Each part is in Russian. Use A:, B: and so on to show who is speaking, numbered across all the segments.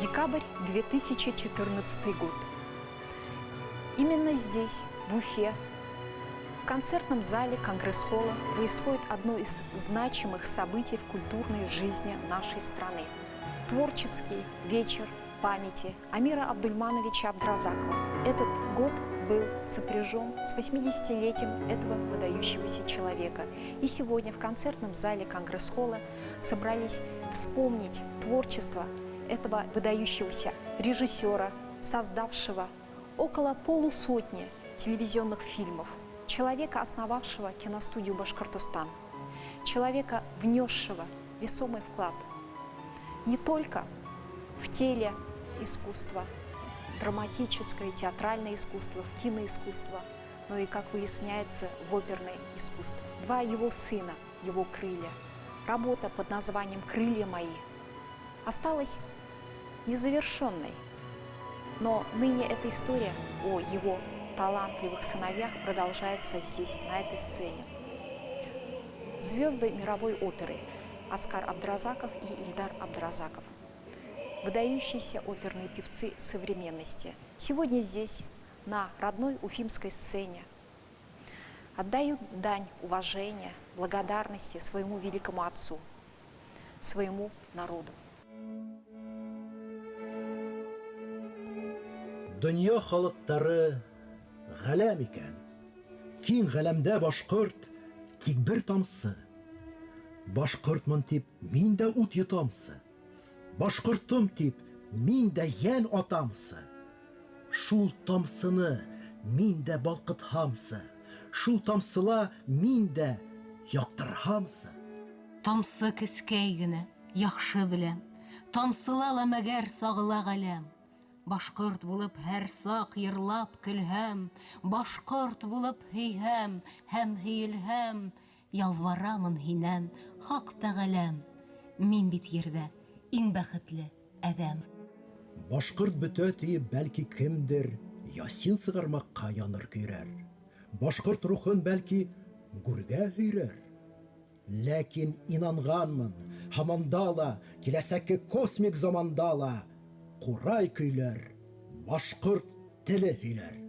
A: Декабрь 2014 год. Именно здесь, в Уфе, в концертном зале Конгресс-холла происходит одно из значимых событий в культурной жизни нашей страны. Творческий вечер памяти Амира Абдульмановича Абдразакова. Этот год был сопряжен с 80-летием этого выдающегося человека. И сегодня в концертном зале Конгресс-холла собрались вспомнить творчество этого выдающегося режиссера, создавшего около полусотни телевизионных фильмов, человека, основавшего киностудию «Башкортостан», человека, внесшего весомый вклад не только в телеискусство, драматическое, театральное искусство, в киноискусство, но и, как выясняется, в оперное искусство. Два его сына, его крылья. Работа под названием «Крылья мои» осталась незавершенной, но ныне эта история о его талантливых сыновьях продолжается здесь, на этой сцене. Звезды мировой оперы Аскар Абдразаков и Ильдар Абдразаков. Выдающиеся оперные певцы современности. Сегодня здесь, на родной уфимской сцене, отдают дань уважения, благодарности своему великому отцу, своему народу.
B: Дөнья халыктары галәм икән. Киң галәмдә башкорт тик бер тамсы. Башкортмын тип мин дә ут йотамсы. Башкортым тип мин дә ян атамсы. Шул тамсыны мин дә балкытһамсы. Шул тамсыла мин дә яктырһамсы.
C: Тамсы кескәй генә, яхшы беләм. Тамсылала мәгәр сагыла галәм. Башкорт булып һәр сак йырлап көлһәм, башкорт булып һөйһәм һәм һөелһәм, ялварамын һинән хак тәгаләм. Мин бит ердә иң бәхетле әдәм.
B: Башкорт бөтә тиеп бәлки кемдер ясин сыгармакка яныр көйрәр. Башкорт рухын бәлки гүргә һөйрәр. Ләкин инанганмын, һаманда ла, киләсәккә космик заманда ла Курай көйләр, башкорт теле һөйләр.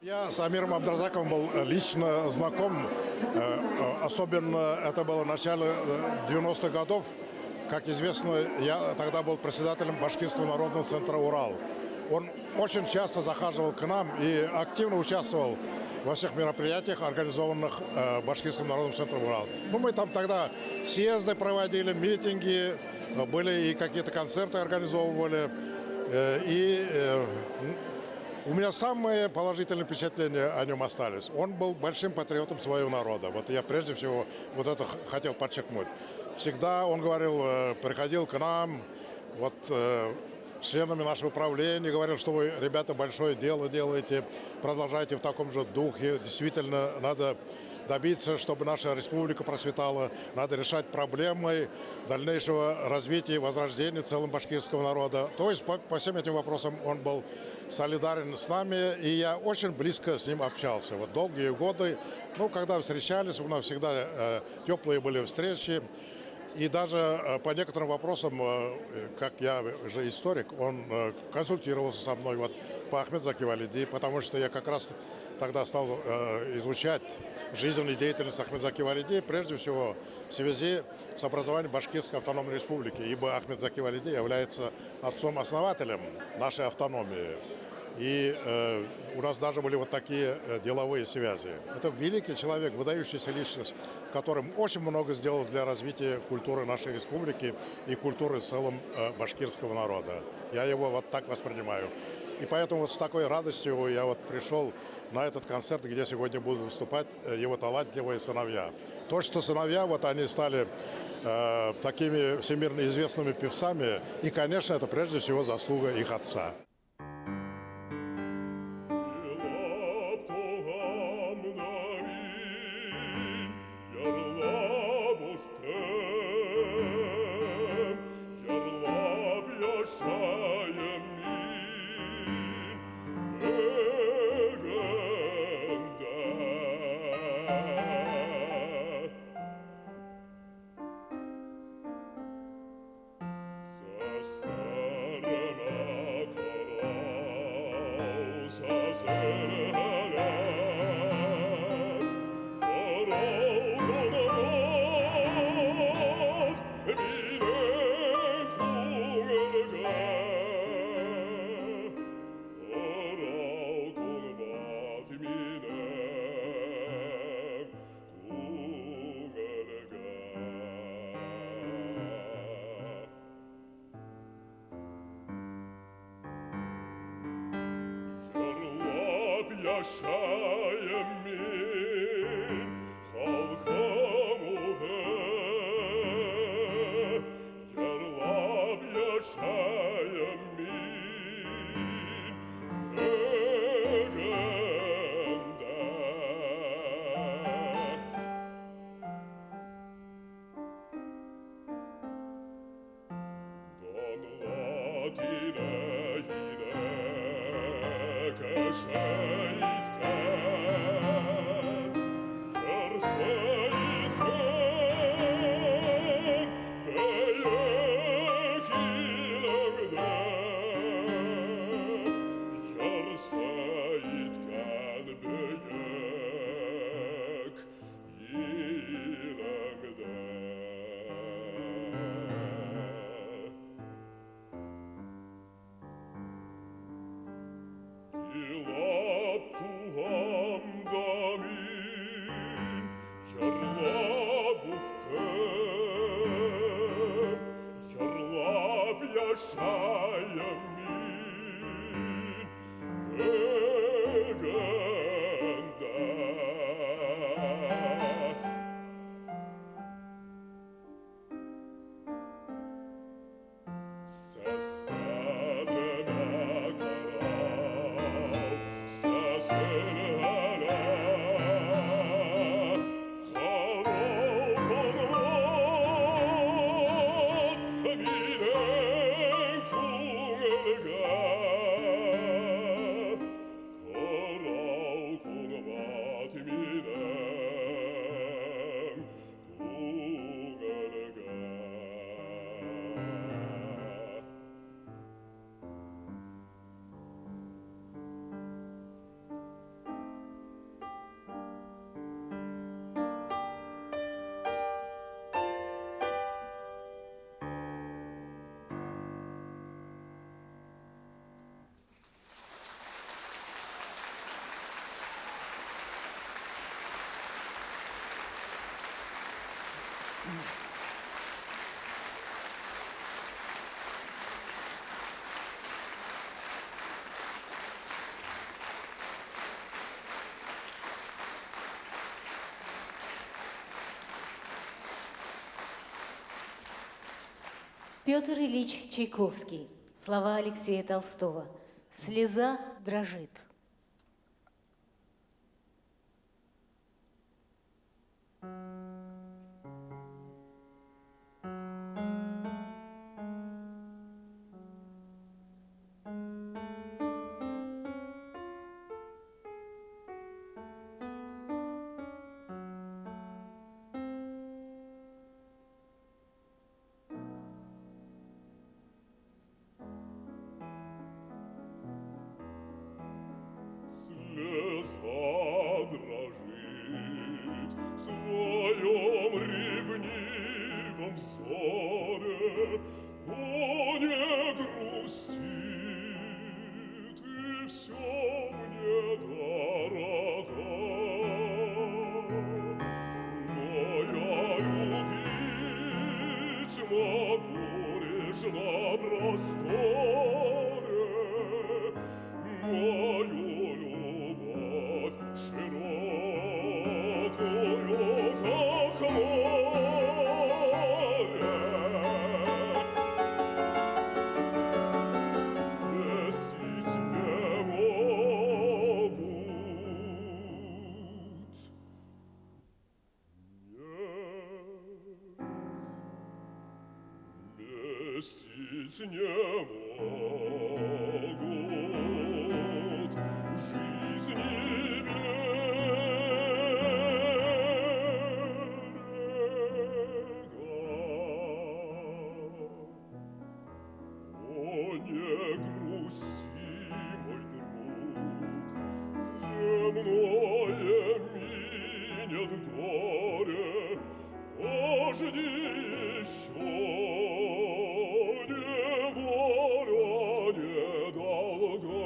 D: Я с Амиром Абдразаковым был лично знаком, особенно это было в начале 90-х годов. Как известно, я тогда был председателем Башкирского народного центра «Урал». Он очень часто захаживал к нам и активно участвовал во всех мероприятиях, организованных Башкирским народным центром «Урал». Ну, мы там тогда съезды проводили, митинги, были и какие-то концерты организовывали. У меня самые положительные впечатления о нем остались. Он был большим патриотом своего народа. Вот я прежде всего вот это хотел подчеркнуть. Всегда он говорил, приходил к нам, вот членами нашего правления, говорил, что вы, ребята, большое дело делаете, продолжайте в таком же духе. Действительно, надо добиться, чтобы наша республика процветала, надо решать проблемы дальнейшего развития и возрождения целого башкирского народа. То есть по всем этим вопросам он был солидарен с нами, и я очень близко с ним общался. Вот долгие годы, ну, когда встречались, у нас всегда теплые были встречи. И даже по некоторым вопросам, как я же историк, он консультировался со мной вот, по Ахмед Заки Валиди, потому что я как раз тогда стал изучать жизненную деятельность Ахмед Заки Валиди, прежде всего в связи с образованием Башкирской автономной республики, ибо Ахмед Заки Валиди является отцом-основателем нашей автономии. И у нас даже были вот такие деловые связи. Это великий человек, выдающаяся личность, которым очень много сделал для развития культуры нашей республики и культуры в целом башкирского народа. Я его вот так воспринимаю. И поэтому вот с такой радостью я вот пришел на этот концерт, где сегодня будут выступать его талантливые сыновья. То, что сыновья, вот они стали такими всемирно известными певцами, и, конечно, это прежде всего заслуга их отца.
C: Петр Ильич Чайковский. Слова Алексея Толстого. Слеза дрожит.
E: Слеза дрожит в твоем ревнивом взоре, о, не грусти, ты все мне дорога. Но я любить могу лишь на просторе, мою любовь широкую, как море. Вместить не могут. Нет, вместить не могут жизни берега. О, не грусти, мой друг, земное минет горе, пожди еще, неволя недолга.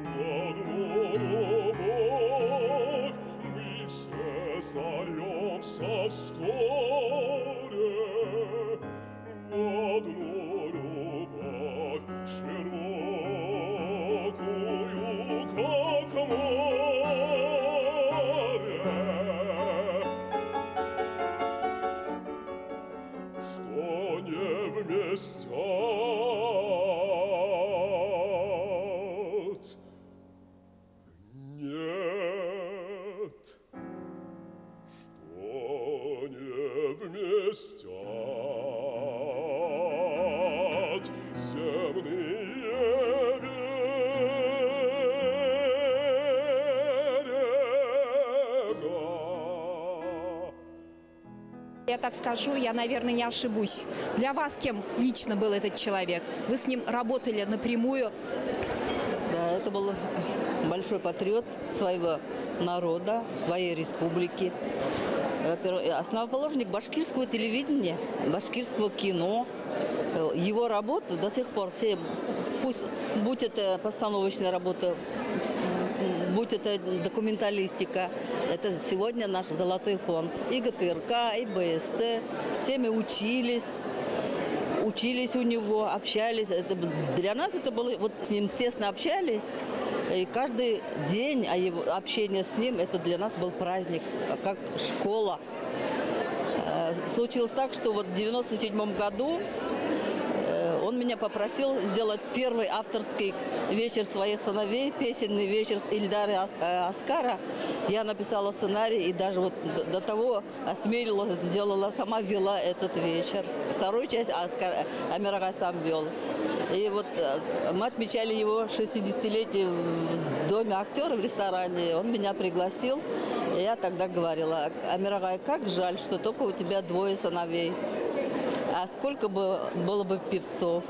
E: В одну любовь мы все сольемся вскоре, в одну любовь широкую, как море. Что не вместят, нет, что не вместят земные берега.
A: Я так скажу, я, наверное, не ошибусь. Для вас кем лично был этот человек? Вы с ним работали напрямую?
F: Да, это был большой патриот своего народа, своей республики. Основоположник башкирского телевидения, башкирского кино. Его работу до сих пор все, пусть будь это постановочная работа, будь это документалистика, это сегодня наш золотой фонд. И ГТРК, и БСТ, все мы учились у него, общались. Для нас это было, вот с ним тесно общались, и каждый день общения с ним, это для нас был праздник, как школа. Случилось так, что вот в 1997 году он меня попросил сделать первый авторский вечер своих сыновей, песенный вечер с Ильдары Аскара. Я написала сценарий и даже вот до того осмелилась, сделала, сама вела этот вечер. Вторую часть Амирагай сам вел. И вот мы отмечали его 60-летие в доме актера в ресторане. Он меня пригласил. И я тогда говорила: Амирагай, как жаль, что только у тебя 2 сыновей. А сколько бы было бы певцов.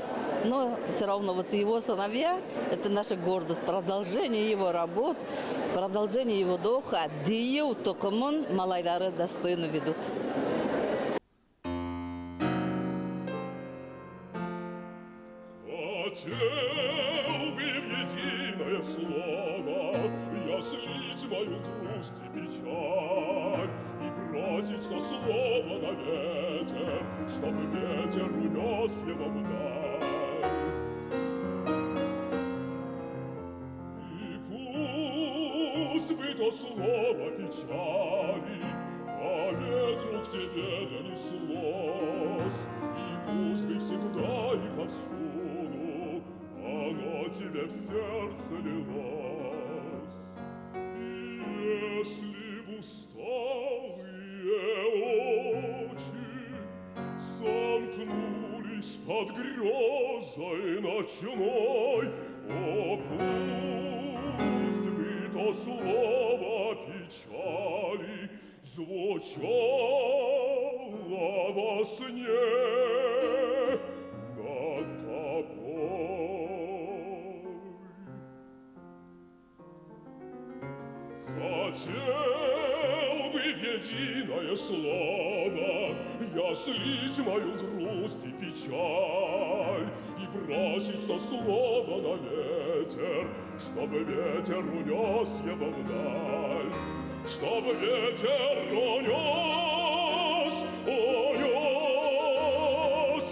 F: Но все равно вот его сыновья – это наша гордость, продолжение его работ, продолжение его духа. Дию токомон малайдары достойно ведут.
E: Хотел бы в единое слово я слить мою грусть и печаль и бросить то слово на ветер, чтобы ветер унес его вдаль. И пусть бы то слово печали по ветру к тебе донесло, нас, и пусть бы всегда и повсюду она тебе в сердце лилась. И если б усталые очи сомкнулись под грезой ночной, о, пусть бы то слово печали звучало во сне над тобой. Хотел бы в единое слово я слить мою грусть и печаль и бросить то слово на ветер, чтобы ветер унес его вдаль, чтобы ветер унес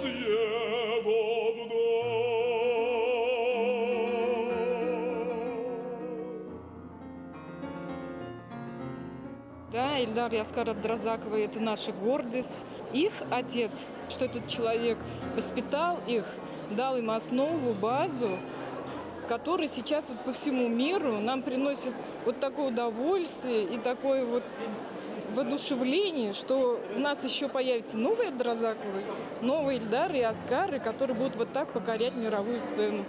E: его вдаль.
G: Да, Ильдар и Аскар Абдразаковы – это наша гордость. Их отец, что этот человек воспитал их, дал им основу, базу, который сейчас вот по всему миру нам приносит вот такое удовольствие и такое вот воодушевление, что у нас еще появятся новые Абдразаковы, новые Ильдары и Аскары, которые будут вот так покорять мировую сцену.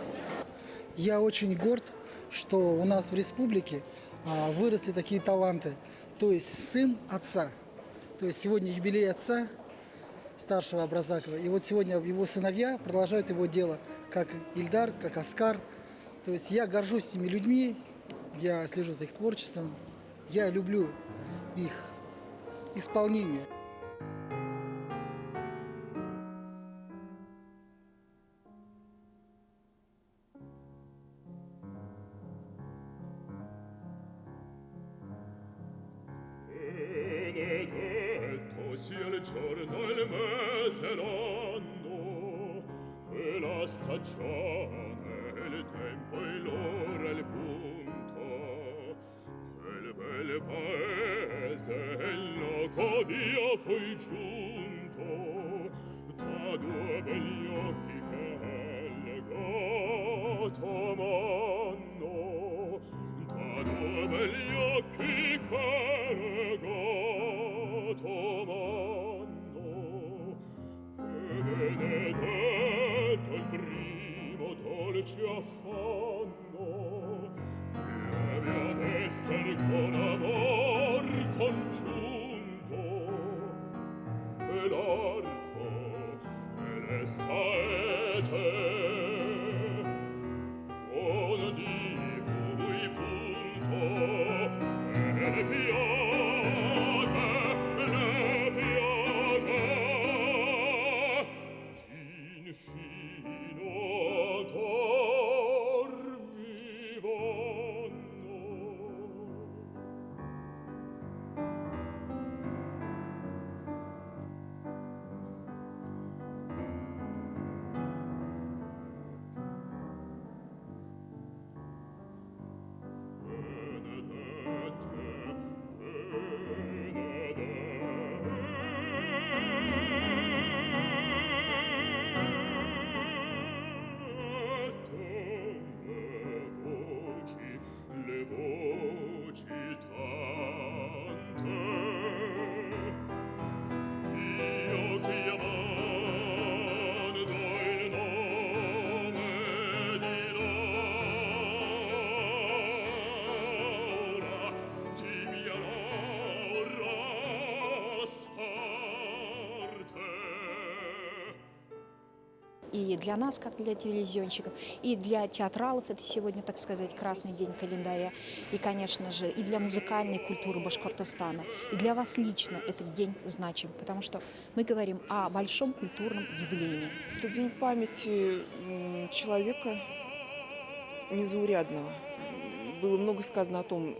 H: Я очень горд, что у нас в республике выросли такие таланты. То есть сын отца. То есть сегодня юбилей отца, старшего Абдразакова. И вот сегодня его сыновья продолжают его дело, как Ильдар, как Аскар. То есть я горжусь этими людьми, я слежу за их творчеством, я люблю их исполнение.
E: Benedetto sia il giorno e il mese l'anno, e la stagione, il tempo, e l'ora, il punto, quel bel paese, il loco via fu giunto, da due begli occhi che il gato m'hanno, da due begli occhi che il gato m'hanno. E benedetto il primo dolce affanno, che abbia ad esser con amor congiunto, e l'arco e le saete con divui punto, e le piaghe, infino cor mi vanno. Le voci tante, io chiamando il nome di Laura, di mia Laura Sarte.
A: И для нас, как для телевизионщиков, и для театралов это сегодня, так сказать, красный день календаря. И, конечно же, и для музыкальной культуры Башкортостана. И для вас лично этот день значим, потому что мы говорим о большом культурном явлении.
I: Это день памяти человека незаурядного. Было много сказано о том,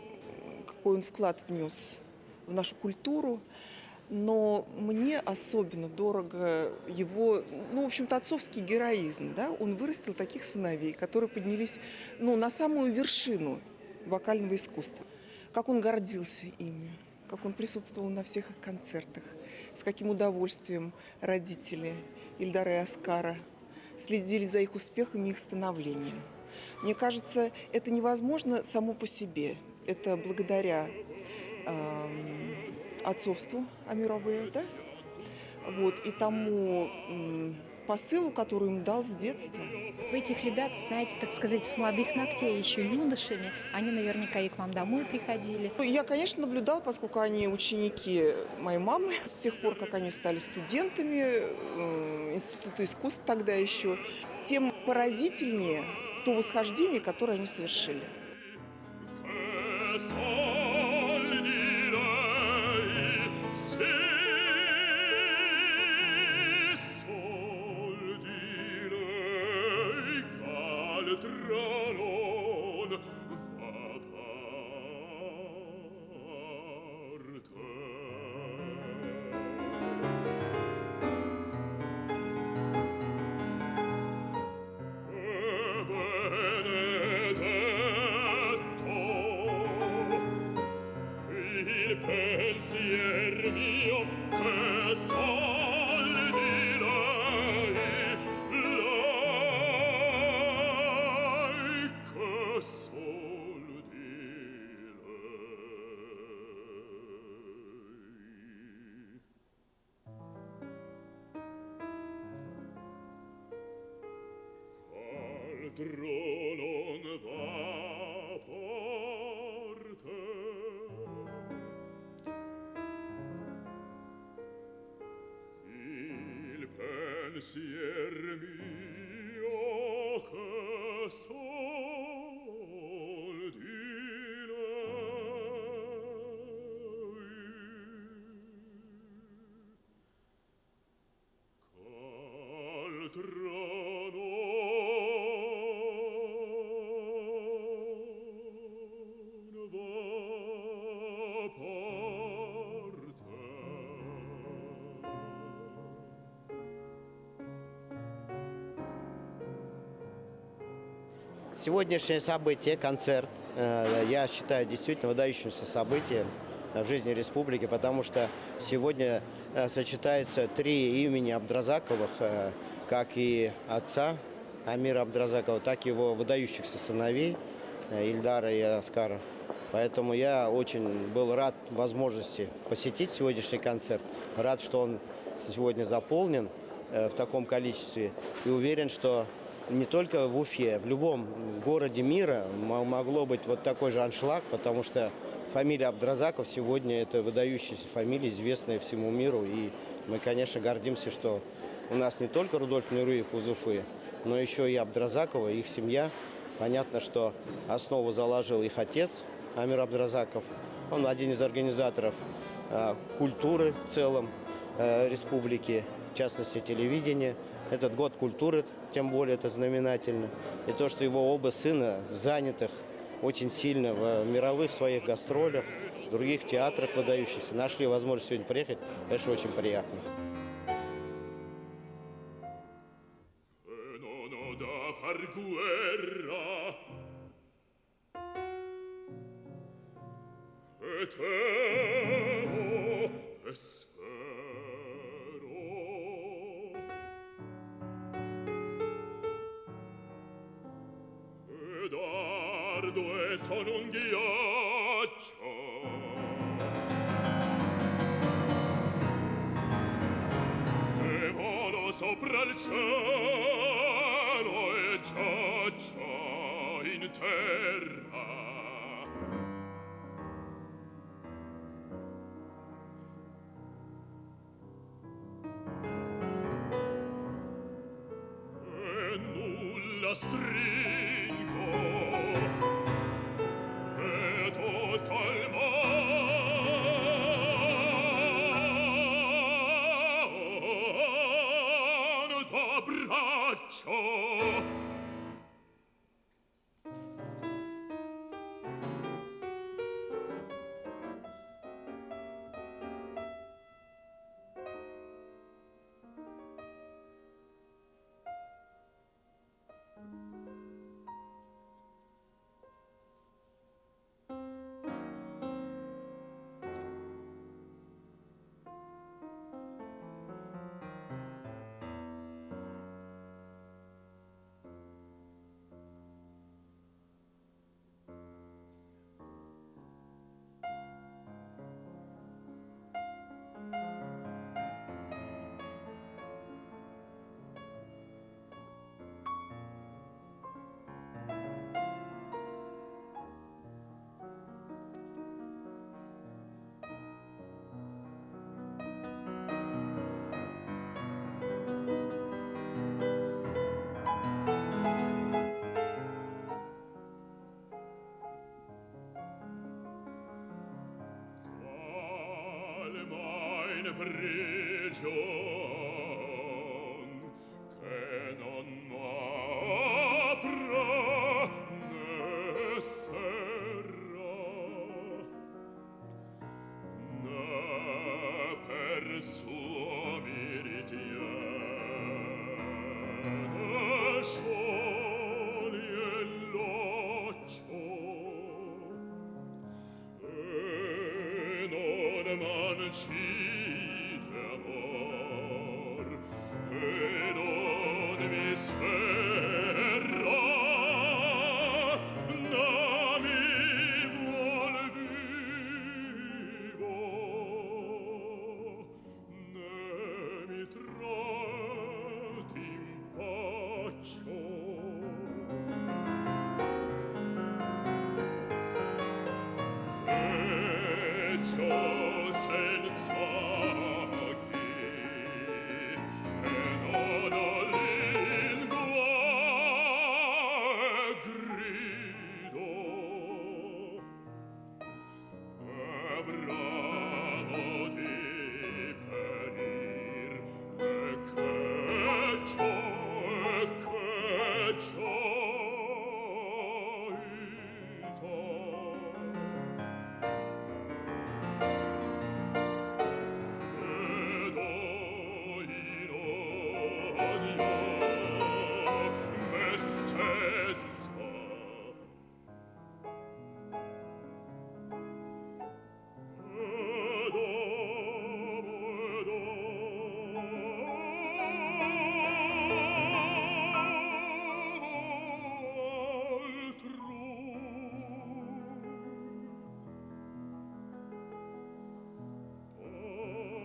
I: какой он вклад внес в нашу культуру. Но мне особенно дорого его, в общем-то, отцовский героизм. Да? Он вырастил таких сыновей, которые поднялись на самую вершину вокального искусства. Как он гордился ими, как он присутствовал на всех их концертах, с каким удовольствием родители Ильдара и Оскара следили за их успехами и их становлением. Мне кажется, это невозможно само по себе. Это благодаря отцовству Амира Абуя, да? Вот, и тому посылу, который им дал с детства.
A: Вы этих ребят знаете, так сказать, с молодых ногтей, еще юношами. Они наверняка и к вам домой приходили.
I: Я, конечно, наблюдала, поскольку они ученики моей мамы. С тех пор, как они стали студентами Института искусств тогда еще, тем поразительнее то восхождение, которое они совершили.
E: Pensier mio che sol di lei Caltrano va
J: Сегодняшнее событие, концерт, я считаю действительно выдающимся событием в жизни республики, потому что сегодня сочетаются три имени Абдразаковых, как и отца Амира Абдразакова, так и его выдающихся сыновей Ильдара и Оскара. Поэтому я очень был рад возможности посетить сегодняшний концерт, рад, что он сегодня заполнен в таком количестве, и уверен, что не только в Уфе, в любом городе мира могло быть вот такой же аншлаг, потому что фамилия Абдразаков сегодня это выдающаяся фамилия, известная всему миру. И мы, конечно, гордимся, что у нас не только Рудольф Нуриев из Уфы, но еще и Абдразакова, их семья. Понятно, что основу заложил их отец Амир Абдразаков. Он один из организаторов культуры в целом республики, в частности телевидения. Этот год культуры, тем более это знаменательно. И то, что его оба сына занятых очень сильно в мировых своих гастролях, в других театрах выдающихся, нашли возможность сегодня приехать, конечно, очень приятно.
E: Sono un ghiaccio e volo sopra il cielo e giaccio in terra. E nulla stringo tutto il mondo abbraccio. prigion che non m'apra né serra, né per suo mi ritiene scioglie l'occhio e non mancide amor e non mi sferra né mi vuol vivo né mi trae d'impaccio. Feccio senza chi e non ho lingua e grido e bramo di perir e che ciò ed odio me stessa. Ed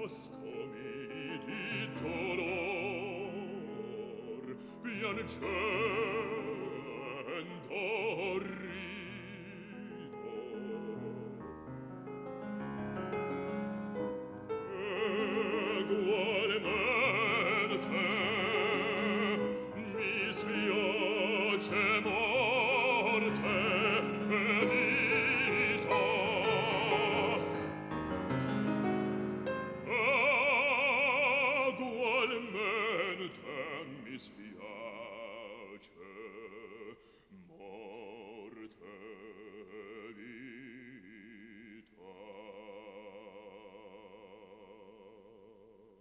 E: pascomi di dolor piangendo rido egualmente mi spiace morte e vita. Ugualmente mi spiace morte e vita.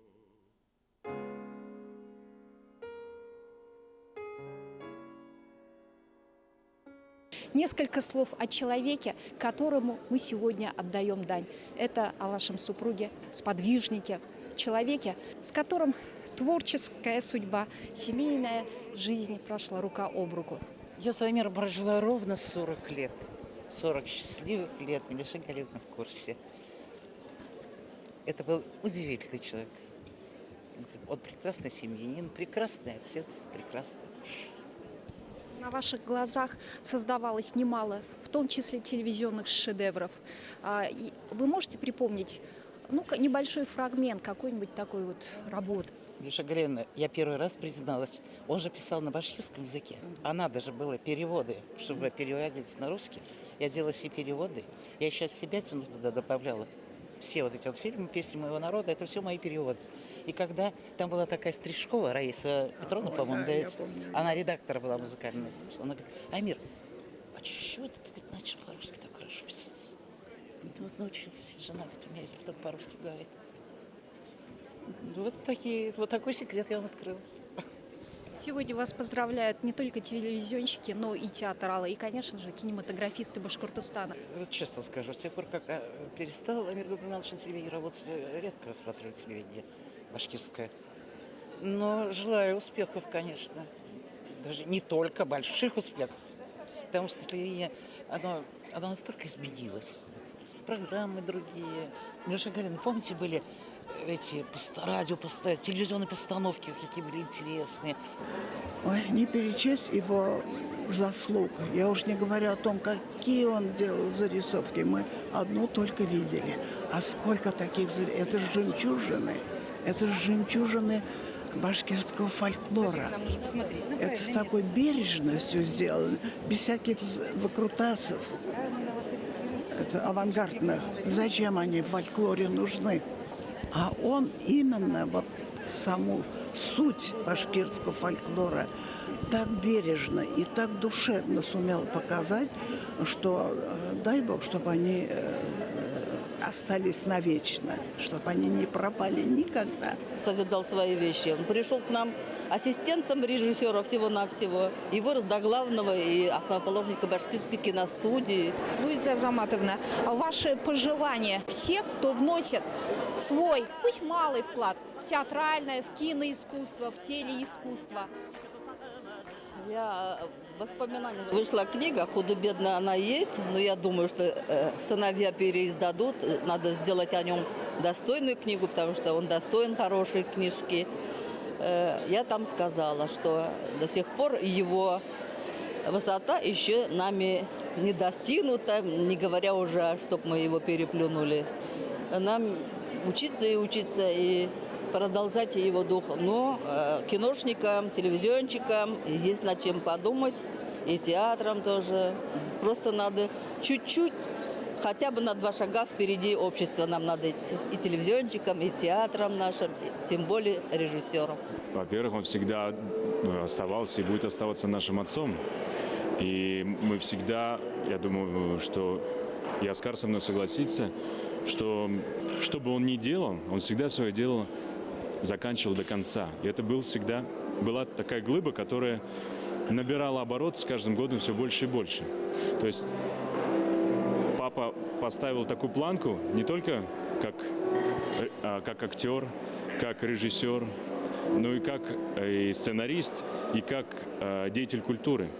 A: Несколько слов о человеке, которому мы сегодня отдаем дань. Это о вашем супруге, сподвижнике, человеке, с которым творческая судьба, семейная жизнь прошла рука об руку.
K: Я с Амиром прожила ровно 40 лет. 40 счастливых лет. Миляша Галевна в курсе. Это был удивительный человек. Он прекрасный семьянин, прекрасный отец, прекрасный муж.
A: На ваших глазах создавалось немало, в том числе телевизионных шедевров. И вы можете припомнить небольшой фрагмент какой-нибудь такой вот работы?
K: Миляша Галевна, я первый раз призналась, он же писал на башкирском языке. А надо же было переводы, чтобы переводить на русский. Я делала все переводы. Я еще от себя туда добавляла. Все вот эти вот фильмы, песни моего народа, это все мои переводы. И когда там была такая Стрижкова, Раиса Петровна, по-моему, она редактор была музыкальная. Она говорит: Амир, а чего это ты начал по-русски так хорошо писать? Вот научилась, жена говорит, у меня только по-русски говорит. Вот такой секрет я вам открыла.
A: Сегодня вас поздравляют не только телевизионщики, но и театралы, и, конечно же, кинематографисты Башкортостана.
K: Вот честно скажу, с тех пор, как перестал Амир Габрилович на телевидении работать, редко смотрю телевидение башкирское. Но желаю успехов, конечно. Даже не только больших успехов. Потому что телевидение, оно настолько изменилось. Вот. Программы другие. Миляша Галевна, помните, были эти телевизионные постановки, какие были интересные.
L: Ой, не перечесть его заслуг. Я уж не говорю о том, какие он делал зарисовки. Мы одну только видели. А сколько таких зарисовок. Это же жемчужины башкирского фольклора. Это с такой бережностью сделано, без всяких выкрутасов. Это авангардных. Зачем они в фольклоре нужны? А он именно вот саму суть башкирского фольклора так бережно и так душевно сумел показать, что дай Бог, чтобы они остались навечно, чтобы они не пропали никогда.
F: Созидал свои вещи. Он пришел к нам ассистентом режиссера всего-навсего, его главного и основоположника башкирской киностудии.
A: Луиза Азаматовна, а ваши пожелания всех, кто вносит свой, пусть малый вклад в театральное, в киноискусство, в телеискусство?
F: Я воспоминания. Вышла книга, худо-бедно она есть, но я думаю, что сыновья переиздадут. Надо сделать о нем достойную книгу, потому что он достоин хорошей книжки. Я там сказала, что до сих пор его высота еще нами не достигнута, не говоря уже, чтобы мы его переплюнули. Нам учиться и продолжать его дух. Но киношникам, телевизионщикам есть над чем подумать, и театрам тоже. Просто надо чуть-чуть, хотя бы на 2 шага впереди общества нам надо идти. И телевизионщикам, и театрам нашим, тем более режиссерам.
M: Во-первых, он всегда оставался и будет оставаться нашим отцом. И мы всегда, я думаю, что и Оскар со мной согласится, что бы он ни делал, он всегда свое дело заканчивал до конца. И это была такая глыба, которая набирала оборот с каждым годом все больше и больше. То есть папа поставил такую планку не только как актер, как режиссер, но и как и сценарист, и как деятель культуры.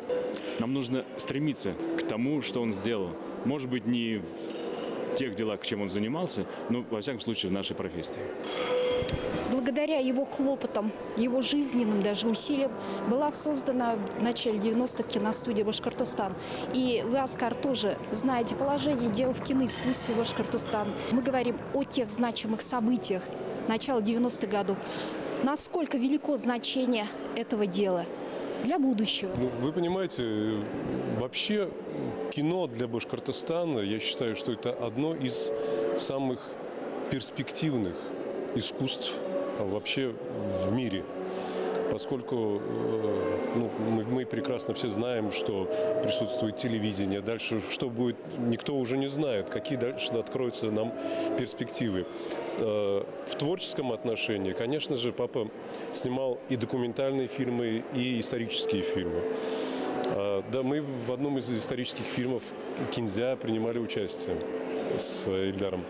M: Нам нужно стремиться к тому, что он сделал. Может быть, не в тех делах, чем он занимался, но, во всяком случае, в нашей профессии.
A: Благодаря его хлопотам, его жизненным даже усилиям была создана в начале 90-х киностудия «Башкортостан». И вы, Оскар, тоже знаете положение дел в киноискусстве Башкортостана. Мы говорим о тех значимых событиях начала 90-х годов. Насколько велико значение этого дела для будущего?
N: Вы понимаете, вообще кино для Башкортостана, я считаю, что это одно из самых перспективных искусств вообще в мире. Поскольку мы прекрасно все знаем, что присутствует телевидение. Дальше что будет, никто уже не знает, какие дальше откроются нам перспективы. В творческом отношении, конечно же, папа снимал и документальные фильмы, и исторические фильмы. Да, мы в одном из исторических фильмов «Кинзя» принимали участие с Ильдаром.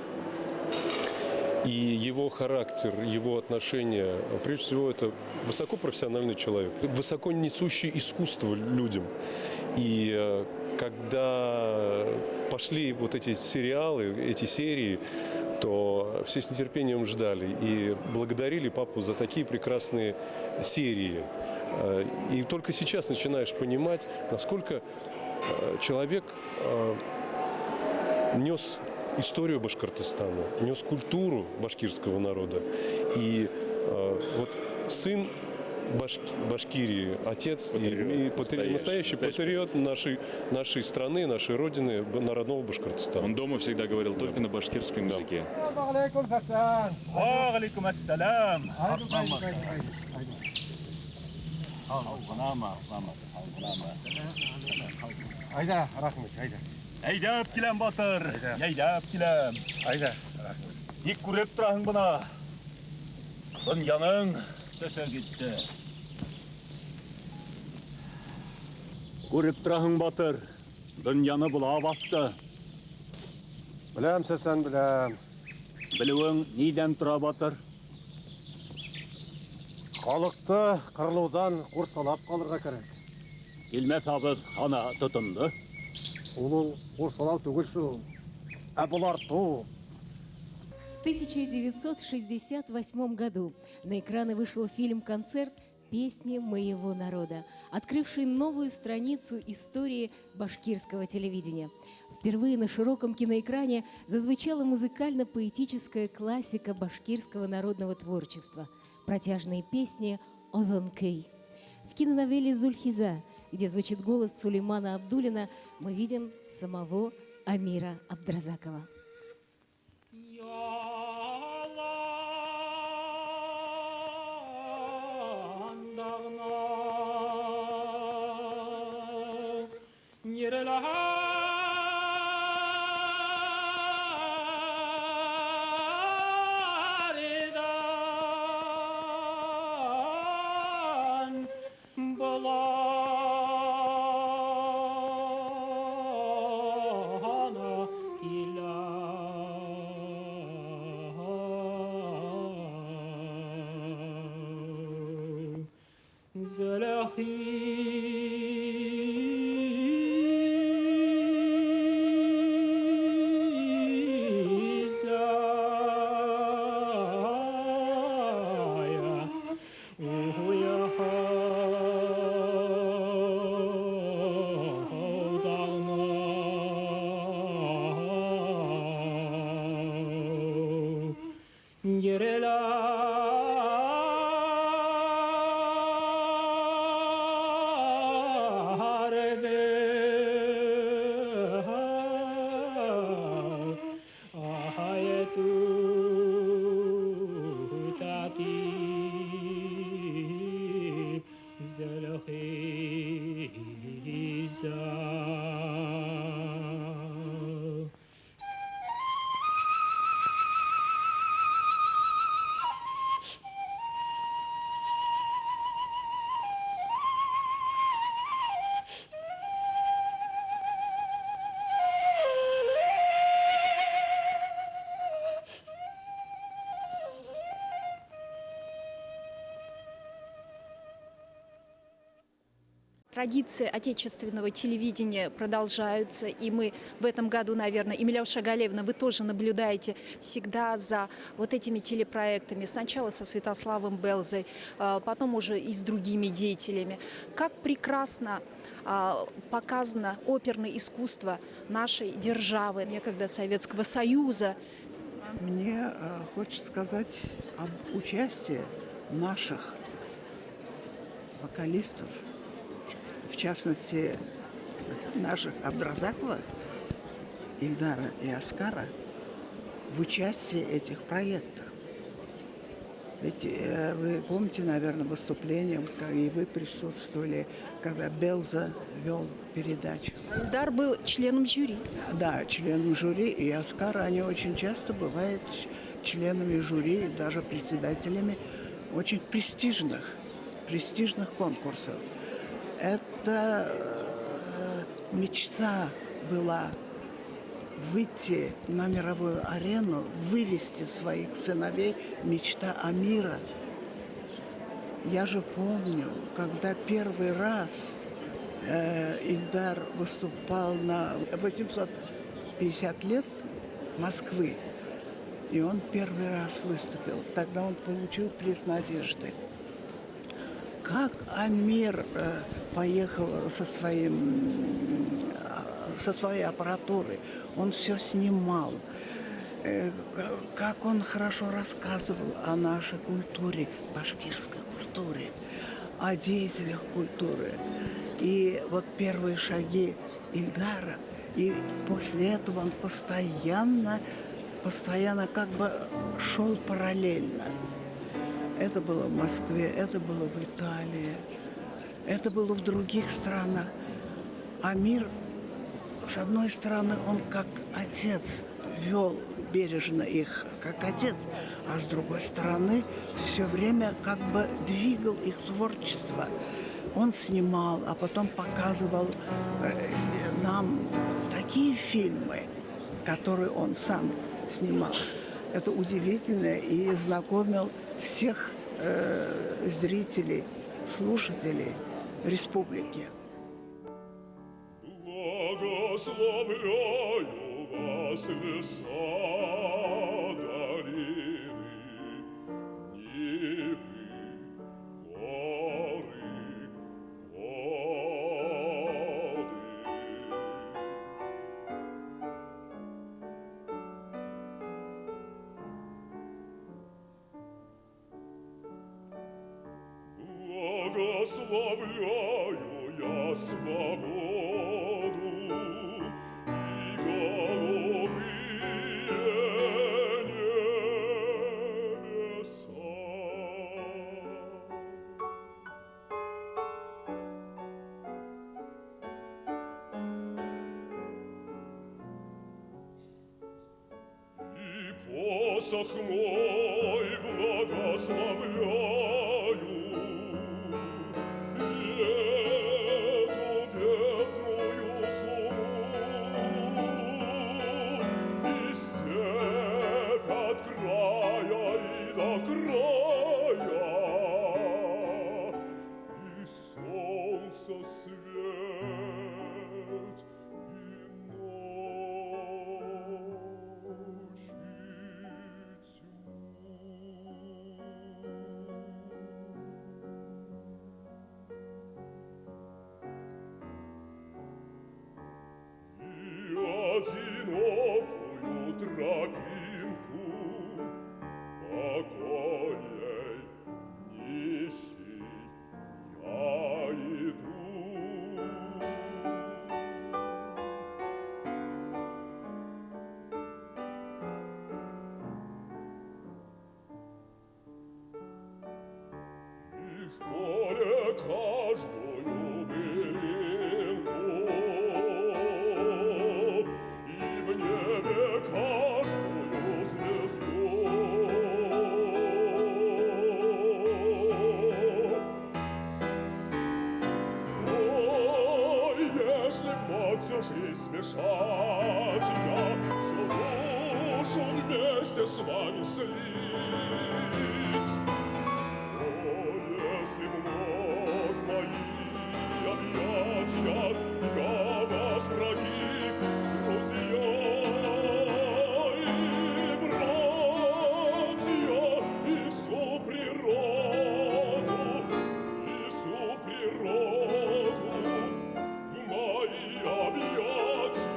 N: И его характер, его отношения, прежде всего, это высокопрофессиональный человек, высоко несущий искусство людям. И когда пошли вот эти сериалы, эти серии, то все с нетерпением ждали и благодарили папу за такие прекрасные серии. И только сейчас начинаешь понимать, насколько человек нес историю Башкортостана, нес культуру башкирского народа. И вот сын Башкирии, отец и настоящий патриот нашей страны, нашей родины, народного Башкортостана.
M: Он дома всегда говорил только на башкирском языке.
E: Әйдәп киләм, батыр, әйдәп киләм. Әйдә. Ник күреп торасың бuna? Дөньяның төсе китте. Күреп торасың, батыр, дөньяны була батты.
O: Беләм, сәсән, беләм.
E: Белүең нидән тора, батыр?
O: Халыкты кырлаудан курсалап калырга кирәк.
E: Илмәсабыз ана тотынды.
O: Ул курсалау түгел шул. Ә буларту.
C: В 1968 году на экраны вышел фильм-концерт «Песни моего народа», открывший новую страницу истории башкирского телевидения. Впервые на широком киноэкране зазвучала музыкально-поэтическая классика башкирского народного творчества – протяжные песни «Озонкей». В киноновелле «Зульхиза», где звучит голос Сулеймана Абдуллина, мы видим самого Амира Абдразакова.
A: Традиции отечественного телевидения продолжаются, и мы в этом году, наверное, Эмилия Шагалевна, вы тоже наблюдаете всегда за вот этими телепроектами. Сначала со Святославом Белзой, потом уже и с другими деятелями. Как прекрасно показано оперное искусство нашей державы, некогда Советского Союза.
L: Мне хочется сказать об участии наших вокалистов, в частности, наших Абдразаковых, Ильдара и Оскара, в участии этих проектов. Ведь вы помните, наверное, выступление, и вы присутствовали, когда Белза вел передачу.
A: Ильдар был членом жюри.
L: Да, членом жюри, и Оскар, они очень часто бывают членами жюри, даже председателями очень престижных конкурсов. Это мечта была выйти на мировую арену, вывести своих сыновей, мечта Амира. Я же помню, когда первый раз Ильдар выступал на 850 лет Москвы, и он первый раз выступил. Тогда он получил приз надежды. Как Амир поехал со своей аппаратурой, он все снимал, как он хорошо рассказывал о нашей культуре, башкирской культуре, о деятелях культуры. И вот первые шаги Ильдара, и после этого он постоянно как бы шел параллельно. Это было в Москве, это было в Италии, это было в других странах. Амир, с одной стороны, он как отец вел бережно их, как отец, а с другой стороны, все время как бы двигал их творчество. Он снимал, а потом показывал нам такие фильмы, которые он сам снимал. Это удивительно, и знакомил всех зрителей, слушателей республики.
E: Благословляю вас, леса, долины, нивы, горы, воды. Благословляю я свободу и голубые небеса. И посох мой благословляю поле каждую былинку, и в небе каждую звезду. Ой, если б всю жизнь смешать, я всю душу вместе с вами слить. Если вновь мои объятия я вас, враги, друзья и братья, и всю природу в мои объятия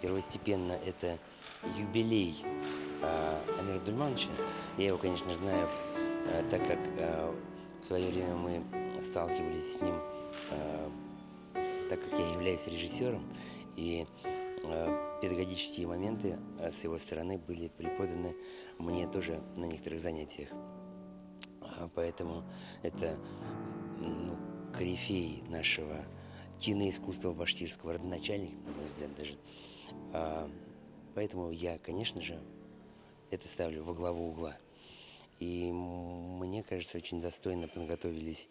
P: Первостепенно это юбилей Амира Абдульмановича. Я его, конечно, знаю, так как в свое время мы сталкивались с ним, так как я являюсь режиссером, и педагогические моменты с его стороны были преподаны мне тоже на некоторых занятиях. Поэтому это корифей нашего киноискусства башкирского, родоначальник, на мой взгляд, даже. Поэтому я, конечно же, это ставлю во главу угла. И мне кажется, очень достойно подготовились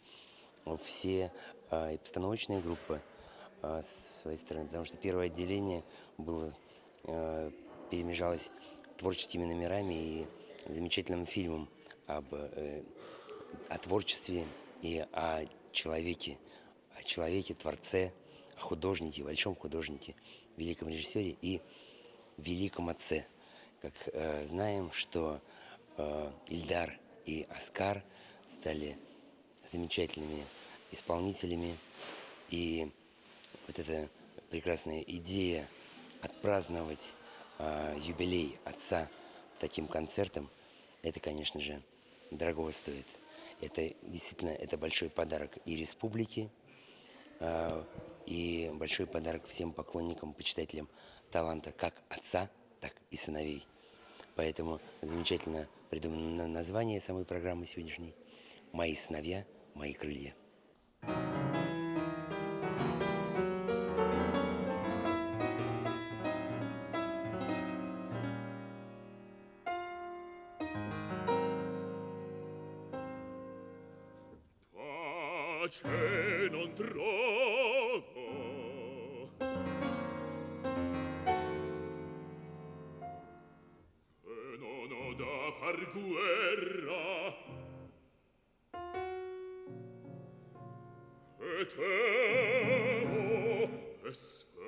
P: все и постановочные группы с своей стороны, потому что первое отделение было, перемежалось творческими номерами и замечательным фильмом о творчестве и о человеке, творце, о художнике, большом художнике, великом режиссере и великом отце. Как знаем, что Ильдар и Оскар стали замечательными исполнителями, и вот эта прекрасная идея отпраздновать юбилей отца таким концертом, это, конечно же, дорогого стоит. Это действительно это большой подарок и республике, и большой подарок всем поклонникам, почитателям таланта как отца, так и сыновей. Поэтому замечательно придумано название самой программы сегодняшней «Мои сыновья, мои крылья».
E: Pace non trovo, e non ho da far guerra, e temo e spero,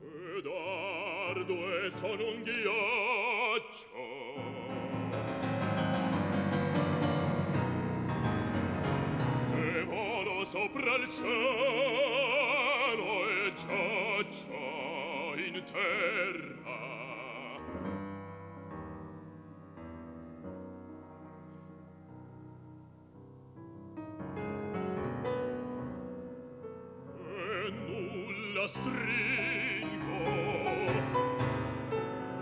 E: ed ardo e sono un ghiaccio, e volo sopra il cielo e giaccio in terra. E nulla stringo,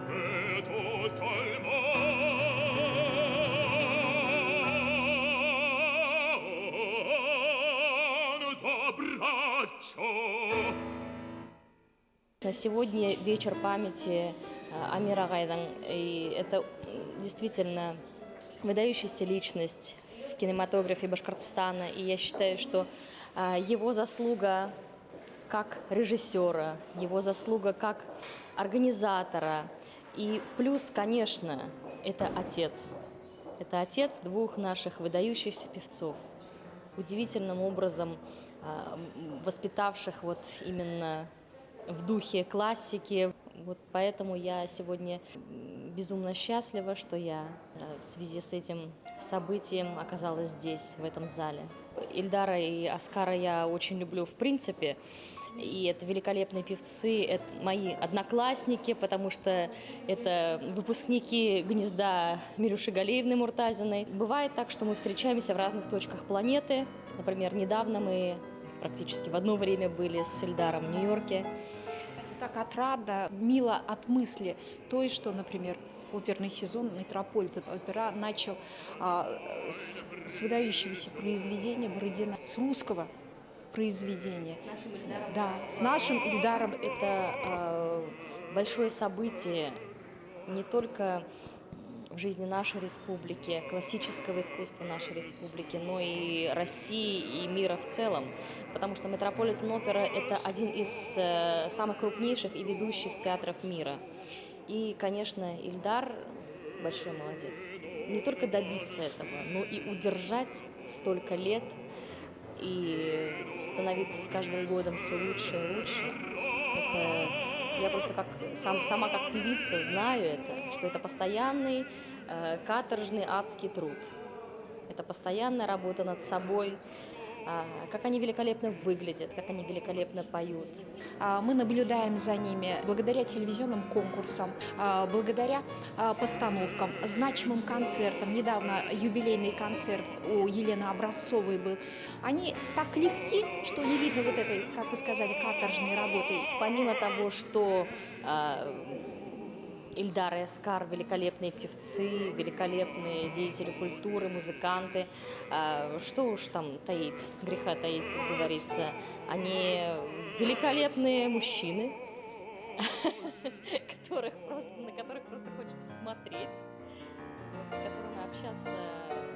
E: e tutto il mondo abbraccio.
Q: Сегодня вечер памяти Амира Агайдан, и это действительно выдающаяся личность в кинематографе Башкортостана, и я считаю, что его заслуга как режиссера, его заслуга как организатора, и плюс, конечно, это отец. Это отец двух наших выдающихся певцов, удивительным образом воспитавших вот именно в духе классики. Вот поэтому я сегодня безумно счастлива, что я в связи с этим событием оказалась здесь, в этом зале. Ильдара и Оскара я очень люблю в принципе. И это великолепные певцы, это мои одноклассники, потому что это выпускники гнезда Мирюши Галиевны Муртазиной. Бывает так, что мы встречаемся в разных точках планеты. Например, недавно мы практически в одно время были с Ильдаром в Нью-Йорке.
A: Так отрадно, мило от мысли той, что, например, оперный сезон Метрополитен-опера начал с выдающегося произведения Бородина, с русского произведения.
Q: С нашим Ильдаром.
A: Да, с нашим Ильдаром.
Q: Это большое событие не только в жизни нашей республики, классического искусства нашей республики, но и России и мира в целом. Потому что Метрополитен-опера – это один из самых крупнейших и ведущих театров мира. И, конечно, Ильдар – большой молодец. Не только добиться этого, но и удержать столько лет и становиться с каждым годом все лучше и лучше. Это, я просто сама как певица знаю это, что это постоянный каторжный адский труд. Это постоянная работа над собой, как они великолепно выглядят, как они великолепно поют.
A: Мы наблюдаем за ними благодаря телевизионным конкурсам, благодаря постановкам, значимым концертам. Недавно юбилейный концерт у Елены Образцовой был. Они так легки, что не видно вот этой, как вы сказали, каторжной работы.
Q: Помимо того, что Ильдар и Оскар – великолепные певцы, великолепные деятели культуры, музыканты. Что уж там таить, греха таить, как говорится. Они великолепные мужчины, на которых просто хочется смотреть, с которыми общаться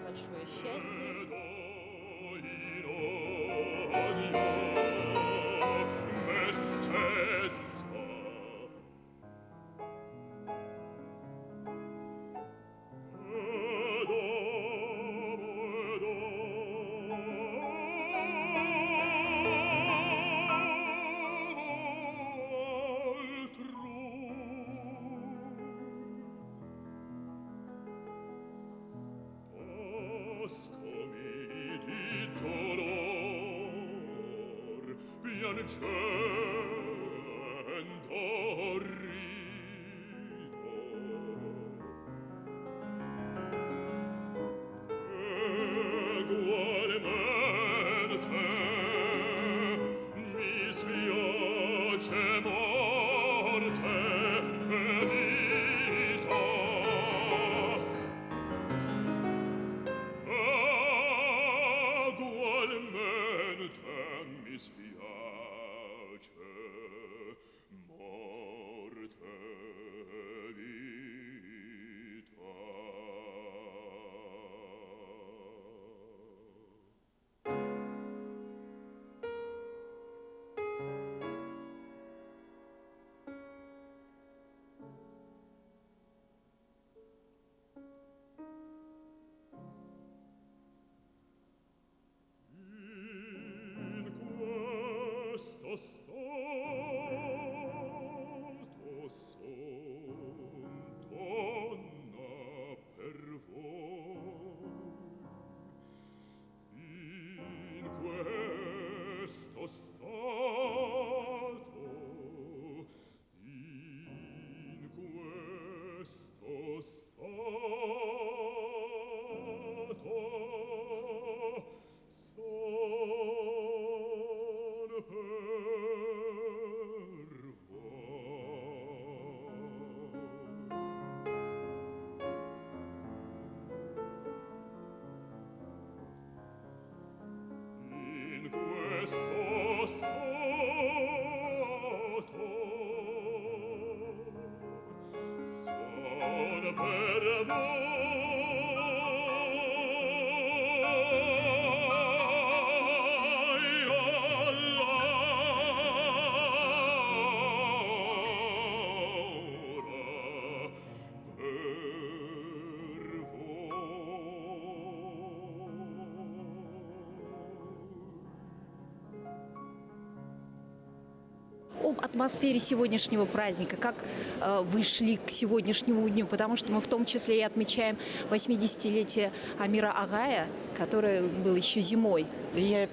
Q: большое счастье.
A: об атмосфере сегодняшнего праздника. Как вы шли к сегодняшнему дню? Потому что мы в том числе и отмечаем 80-летие Амира Агая, который был еще зимой.
K: Я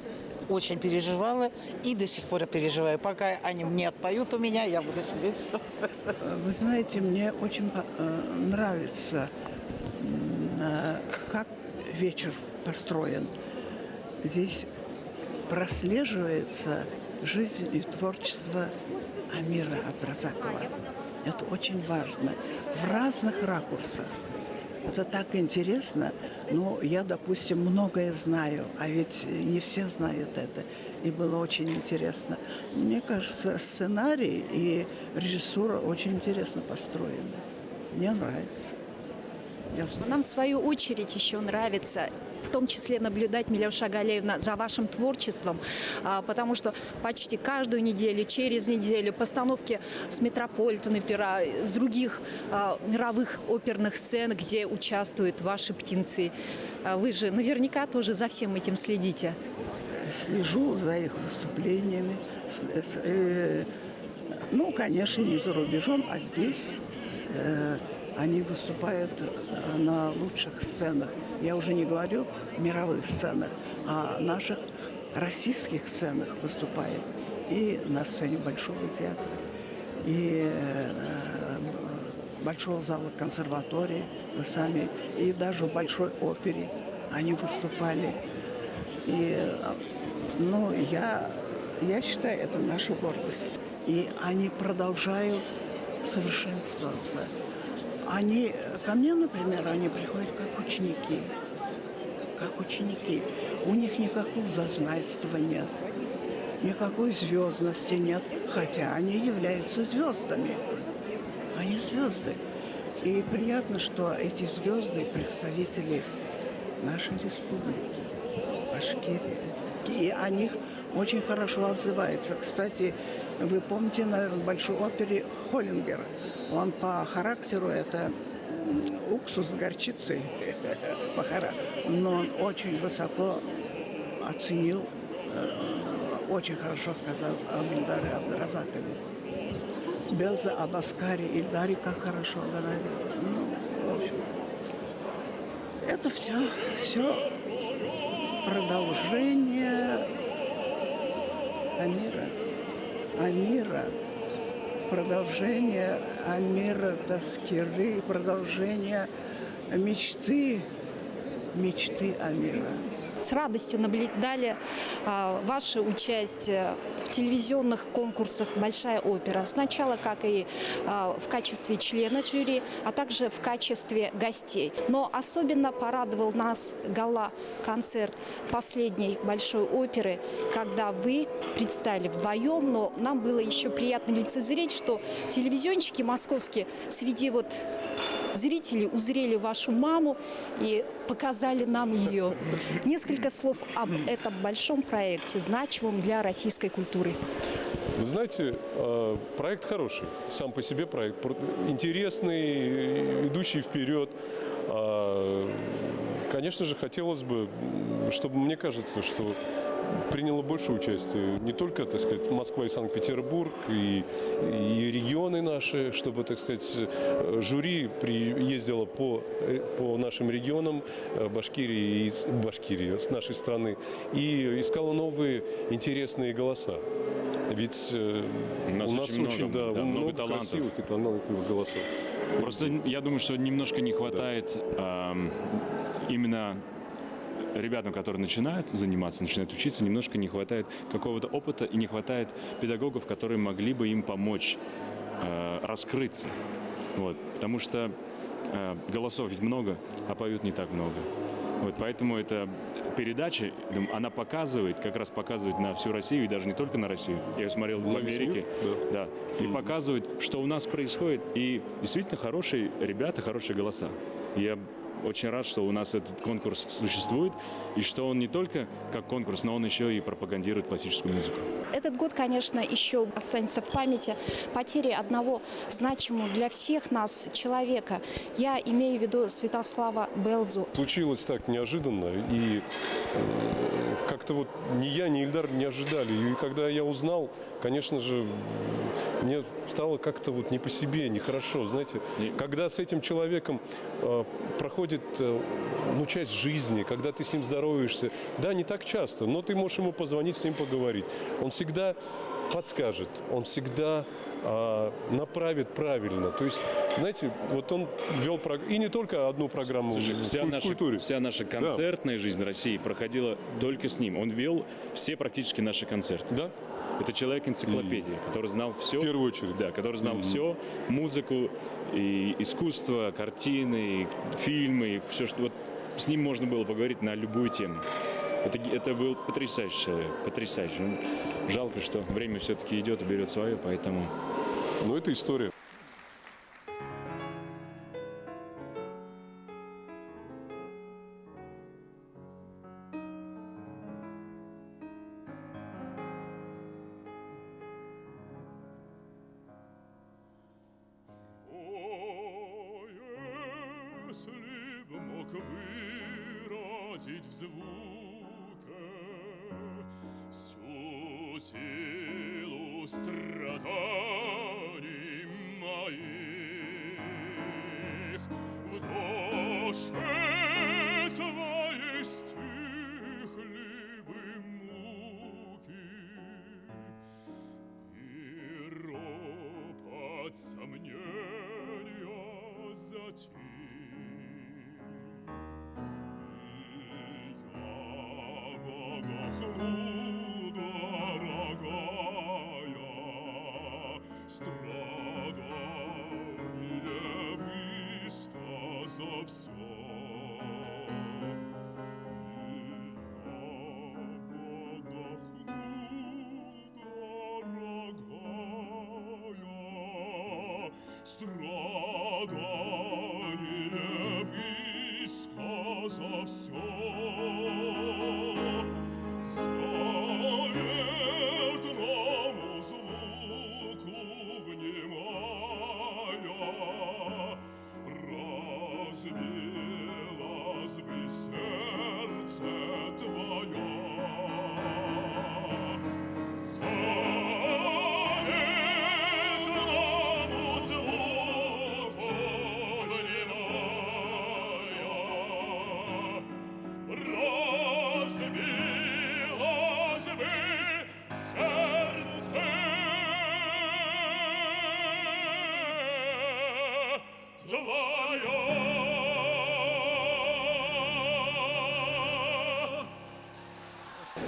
K: очень переживала и до сих пор переживаю. Пока они мне отпоют у меня, я буду сидеть.
L: Вы знаете, мне очень нравится, как вечер построен. Здесь прослеживается жизнь и творчество Амира Абдразакова. Это очень важно. В разных ракурсах. Это так интересно. Но я, допустим, многое знаю, а ведь не все знают это. И было очень интересно. Мне кажется, сценарий и режиссура очень интересно построены. Мне нравится.
A: Нам, в свою очередь, еще нравится, в том числе наблюдать, Милюша Галеевна, за вашим творчеством, потому что почти каждую неделю, через неделю постановки с Метрополитен опера, с других мировых оперных сцен, где участвуют ваши птенцы. Вы же наверняка тоже за всем этим следите.
L: Слежу за их выступлениями. Ну, конечно, не за рубежом, а здесь. Они выступают на лучших сценах. Я уже не говорю мировых сценах, а наших российских сценах выступают. И на сцене Большого театра, и Большого зала консерватории, вы сами, и даже в Большой опере они выступали. И, ну, я считаю, это наша гордость. И они продолжают совершенствоваться. Они, ко мне, например, они приходят как ученики. Как ученики. У них никакого зазнайства нет. Никакой звездности нет. Хотя они являются звездами. Они звезды. И приятно, что эти звезды представители нашей республики, Башкирии. И о них очень хорошо отзывается. Кстати, вы помните, наверное, в Большой опере Холлингер. Он по характеру это уксус с горчицей, но он очень высоко оценил, очень хорошо сказал об Ильдаре Абдразакове. Белза об Аскаре, Ильдаре как хорошо говорил. Ну, в общем, это все продолжение Амира, продолжение Амира Таскиры, продолжение мечты Амира.
A: С радостью наблюдали ваше участие в телевизионных конкурсах «Большая опера». Сначала как и в качестве члена жюри, а также в качестве гостей. Но особенно порадовал нас гала-концерт последней Большой оперы, когда вы представили вдвоем, но нам было еще приятно лицезреть, что телевизионщики московские среди зрители узрели вашу маму и показали нам ее. Несколько слов об этом большом проекте, значимом для российской культуры.
N: Вы знаете, проект хороший, сам по себе проект интересный, идущий вперед. Конечно же, хотелось бы, чтобы, мне кажется, что приняло больше участия не только, так сказать, Москва и Санкт-Петербург, и регионы наши, чтобы, так сказать, жюри ездило по нашим регионам Башкирии, с нашей страны, и искало новые интересные голоса. Ведь у нас очень много талантов, красивых и талантливых голосов.
M: Просто я думаю, что немножко не хватает именно ребятам, которые начинают заниматься, начинают учиться, немножко не хватает какого-то опыта и не хватает педагогов, которые могли бы им помочь раскрыться. Вот. Потому что голосов ведь много, а поют не так много. Вот. Поэтому эта передача, она показывает, как раз показывает на всю Россию, и даже не только на Россию. Я ее смотрел в Америке. Да. И показывает, что у нас происходит. И действительно хорошие ребята, хорошие голоса. Я очень рад, что у нас этот конкурс существует, и что он не только как конкурс, но он еще и пропагандирует классическую музыку.
A: Этот год, конечно, еще останется в памяти потери одного значимого для всех нас человека. Я имею в виду Святослава Белзу.
N: Случилось так неожиданно, и как-то вот ни я, ни Ильдар не ожидали. И когда я узнал, конечно же, мне стало как-то вот не по себе, нехорошо. Знаете, когда с этим человеком проходит часть жизни, когда ты с ним здороваешься, да, не так часто, но ты можешь ему позвонить, с ним поговорить. Он всегда подскажет, он всегда направит правильно. То есть, знаете, вот он вел и не только одну программу в культуре.
M: Вся наша концертная жизнь в России проходила только с ним. Он вел все практически наши концерты.
N: Да?
M: Это человек-энциклопедия, который знал все.
N: В первую очередь.
M: Да, который знал все, музыку, и искусство, картины, фильмы, все, что вот с ним можно было поговорить на любую тему. Это был потрясающий человек, потрясающий. Жалко, что время все-таки идет и берет свое, поэтому...
N: Но это история.
E: Если б мог выразить в звуке всю силу страданий моих, в душе твоей стихли бы муки, и ропот сомнения затих. Страдание высказав все, и я подохнул, дорогая, страдание высказав все. Развилось бы сердце твое, заветному звуку внимая, развилось бы сердце твое.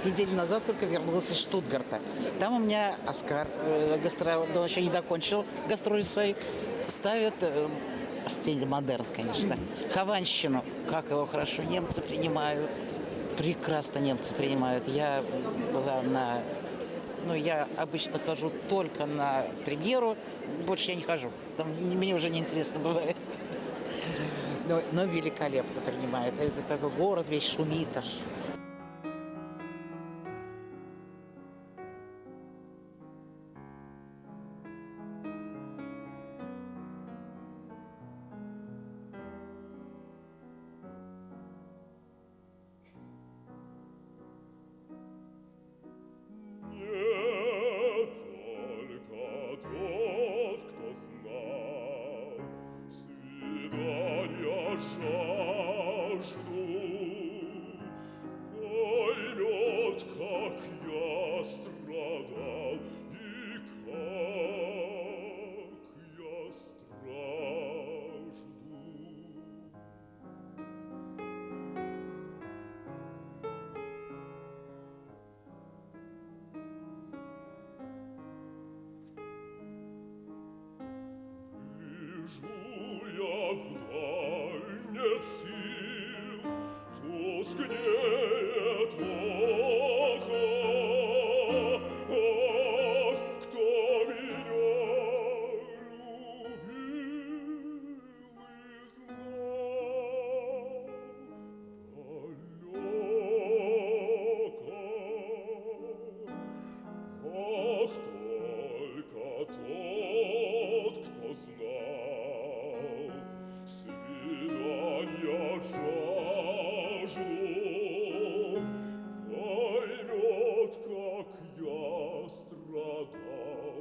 K: Неделю назад только вернулся из Штутгарта. Там у меня Оскар, он еще не докончил гастроли свои, ставит в стиле модерн, конечно. Хованщину. Как его хорошо немцы принимают. Прекрасно немцы принимают. Я была я обычно хожу только на премьеру, больше я не хожу. Там мне уже неинтересно бывает. Но великолепно принимают. Это такой город весь шумит аж. Нет сил, тускнеет око. Ах, кто меня любил и знал далеко.
E: жажду, поймет, как я страдал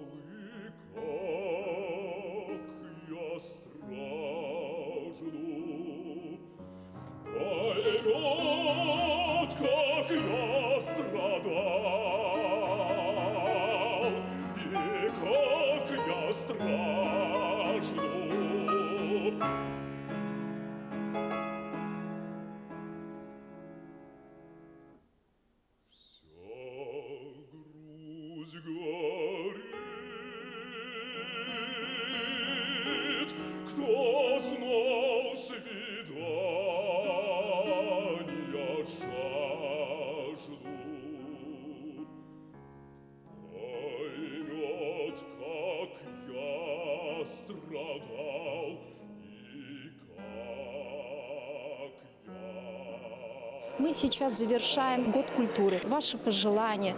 E: и как я стражду. Поймет, как я страдал и как я стражду. Вся грудь горит, кто знал свидания жажду, поймет, как я страдал и как я.
A: Мы сейчас завершаем год культуры. Ваши пожелания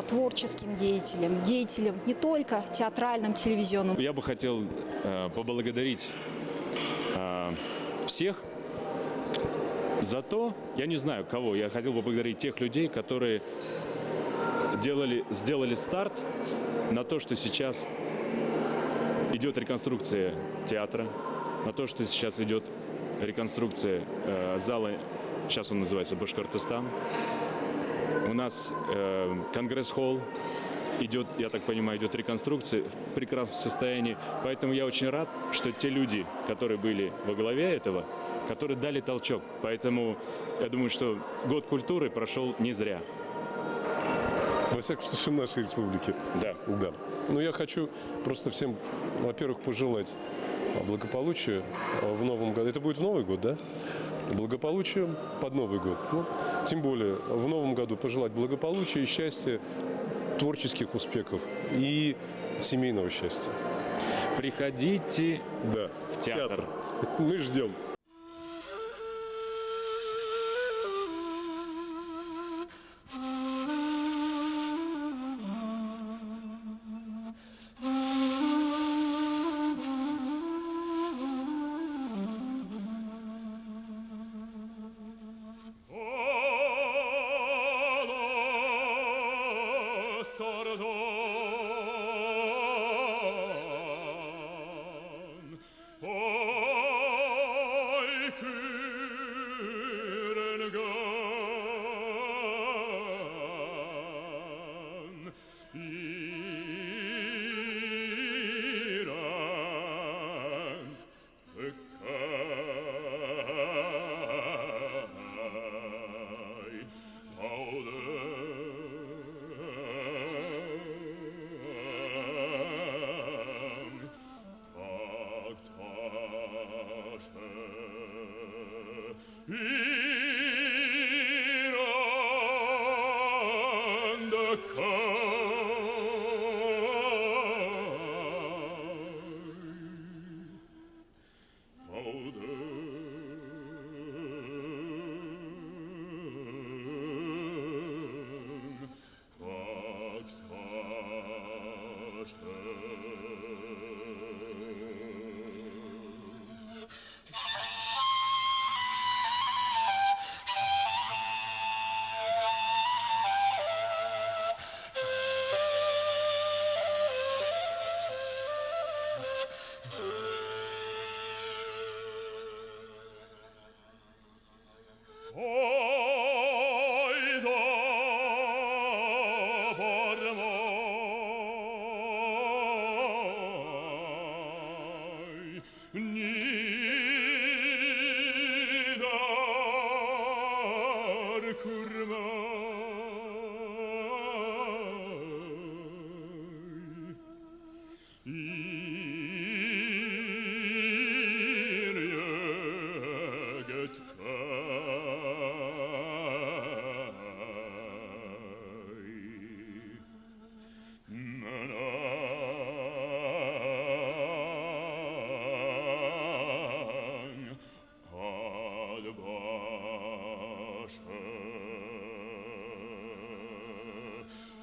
A: творческим деятелям, деятелям не только театральным, телевизионным.
M: Я бы хотел поблагодарить всех за то, я не знаю кого, я хотел бы поблагодарить тех людей, которые сделали старт на то, что сейчас идет реконструкция театра, на то, что сейчас идет реконструкция зала, сейчас он называется Башкортостан. У нас Конгресс-холл идет, я так понимаю, идет реконструкция в прекрасном состоянии. Поэтому я очень рад, что те люди, которые были во главе этого, которые дали толчок. Поэтому я думаю, что год культуры прошел не зря.
N: Во всяком случае, в нашей республике.
M: Да.
N: Да. Но я хочу просто всем, во-первых, пожелать благополучия в новом году. Это будет в Новый год, да? Благополучия под Новый год. Ну, тем более в новом году пожелать благополучия и счастья, творческих успехов и семейного счастья.
M: Приходите в театр.
N: Мы ждем.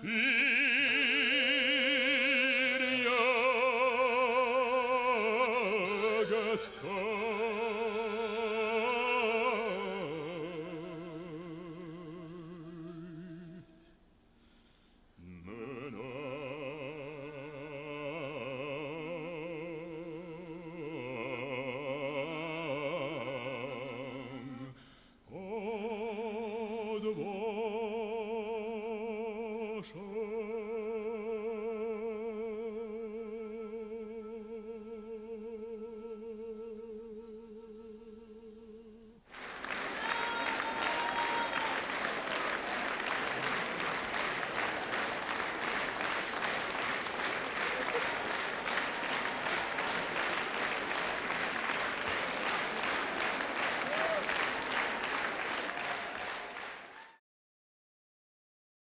E: Yeah.